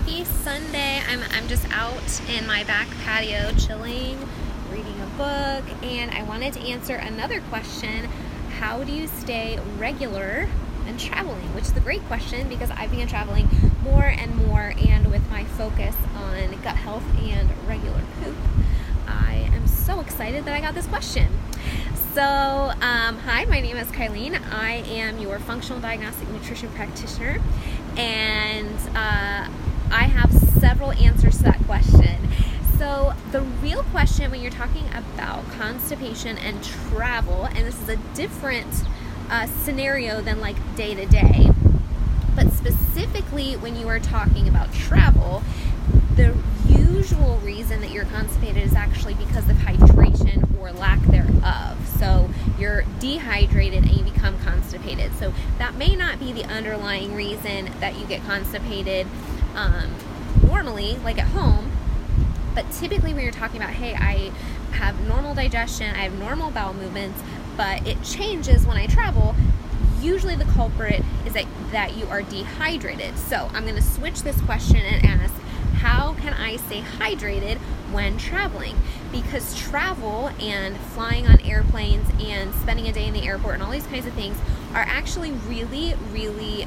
Happy Sunday. I'm just out in my back patio chilling, reading a book, and I wanted to answer another question. How do you stay regular and traveling? Which is a great question because I began traveling more and more, and with my focus on gut health and regular poop, I am so excited that I got this question. So, hi, my name is Kylene. I am your functional diagnostic nutrition practitioner, and I have several answers to that question. So, the real question when you're talking about constipation and travel, and this is a different scenario than like day to day, but specifically when you are talking about travel, the usual reason that you're constipated is actually because of hydration or lack thereof. So you're dehydrated and you become constipated. So that may not be the underlying reason that you get constipated normally, like at home, but typically when you're talking about, hey, I have normal digestion, I have normal bowel movements, but it changes when I travel, usually the culprit is that you are dehydrated. So I'm going to switch this question and ask, how can I stay hydrated when traveling? Because travel and flying on airplanes and spending a day in the airport and all these kinds of things are actually really, really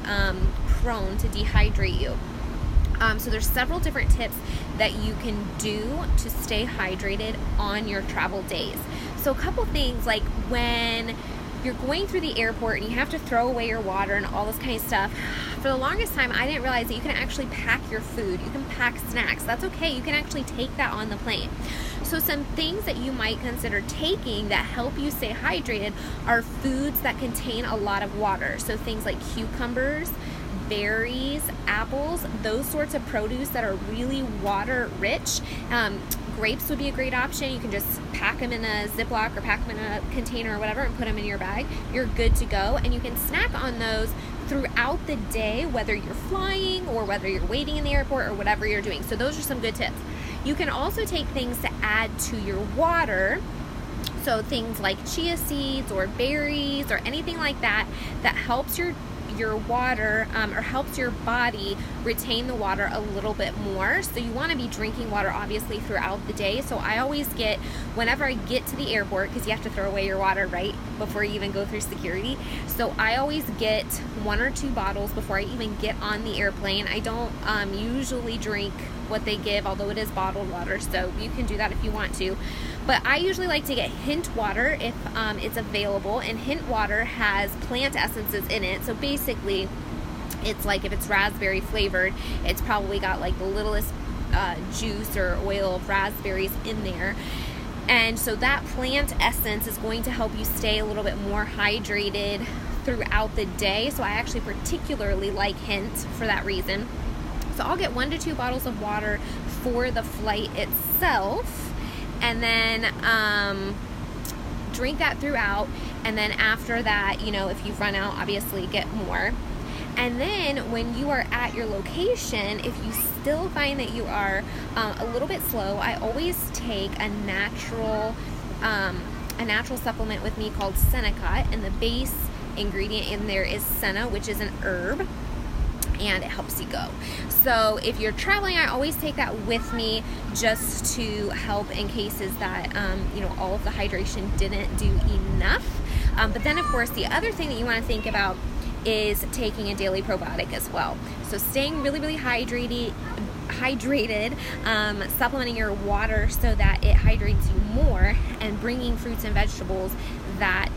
prone to dehydrate you. So there's several different tips that you can do to stay hydrated on your travel days. So a couple things, like when you're going through the airport and you have to throw away your water and all this kind of stuff, for the longest time I didn't realize that you can actually pack your food. You can pack snacks. That's okay. You can actually take that on the plane. So some things that you might consider taking that help you stay hydrated are foods that contain a lot of water. So things like cucumbers, berries, apples, those sorts of produce that are really water rich. Grapes would be a great option. You can just pack them in a Ziploc or pack them in a container or whatever and put them in your bag. You're good to go, and you can snack on those throughout the day, whether you're flying or whether you're waiting in the airport or whatever you're doing. So those are some good tips. You can also take things to add to your water. So things like chia seeds or berries or anything like that that helps your water or helps your body retain the water a little bit more. So you want to be drinking water obviously throughout the day. So I always get, whenever I get to the airport, because you have to throw away your water right before you even go through security, so I always get 1 or 2 bottles before I even get on the airplane. I don't usually drink what they give, although it is bottled water, so you can do that if you want to. But I usually like to get hint water if it's available, and hint water has plant essences in it. So basically, it's like if it's raspberry flavored, it's probably got like the littlest juice or oil of raspberries in there. And so that plant essence is going to help you stay a little bit more hydrated throughout the day. So I actually particularly like hint for that reason. So I'll get 1 to 2 bottles of water for the flight itself, and then drink that throughout. And then after that, if you've run out, obviously get more. And then when you are at your location, if you still find that you are a little bit slow, I always take a natural supplement with me called Senecot, and the base ingredient in there is senna, which is an herb, and it helps you go. So if you're traveling, I always take that with me just to help in cases that all of the hydration didn't do enough. But then of course the other thing that you want to think about is taking a daily probiotic as well. So staying really, really hydrated, supplementing your water so that it hydrates you more, and bringing fruits and vegetables that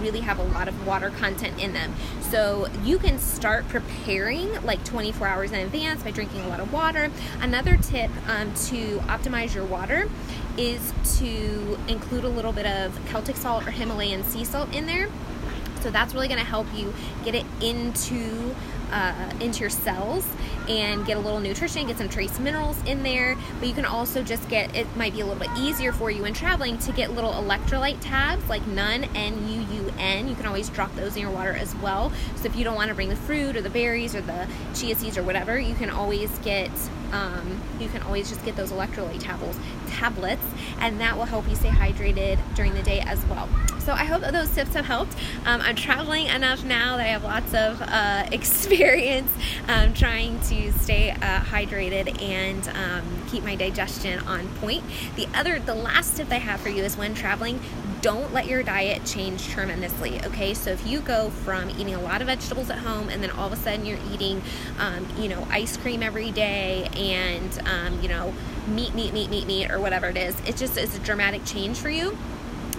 really have a lot of water content in them. So you can start preparing like 24 hours in advance by drinking a lot of water. Another tip to optimize your water is to include a little bit of Celtic salt or Himalayan sea salt in there. So that's really going to help you get it into your cells and get a little nutrition, get some trace minerals in there. But you can also just it might be a little bit easier for you when traveling to get little electrolyte tabs like NUN, end, you can always drop those in your water as well. So if you don't want to bring the fruit or the berries or the chia seeds or whatever, you can always just get those electrolyte tablets, and that will help you stay hydrated during the day as well. So I hope that those tips have helped. I'm traveling enough now that I have lots of experience trying to stay hydrated and keep my digestion on point. The last tip I have for you is when traveling, don't let your diet change tremendously, okay? So if you go from eating a lot of vegetables at home and then all of a sudden you're eating, ice cream every day and, meat, or whatever it is, it's a dramatic change for you.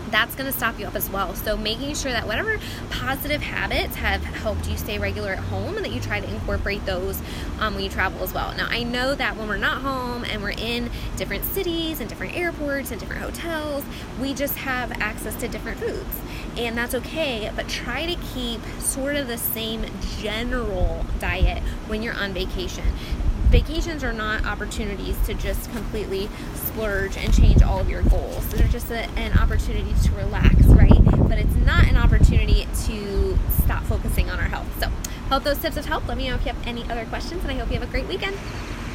That's going to stop you up as well. So making sure that whatever positive habits have helped you stay regular at home, and that you try to incorporate those when you travel as well. Now, I know that when we're not home and we're in different cities and different airports and different hotels, we just have access to different foods. And that's okay, but try to keep sort of the same general diet when you're on vacation. Vacations are not opportunities to just completely splurge and change all of your goals. They're just an opportunity to relax, right? But it's not an opportunity to stop focusing on our health. So, hope those tips have helped. Let me know if you have any other questions, and I hope you have a great weekend.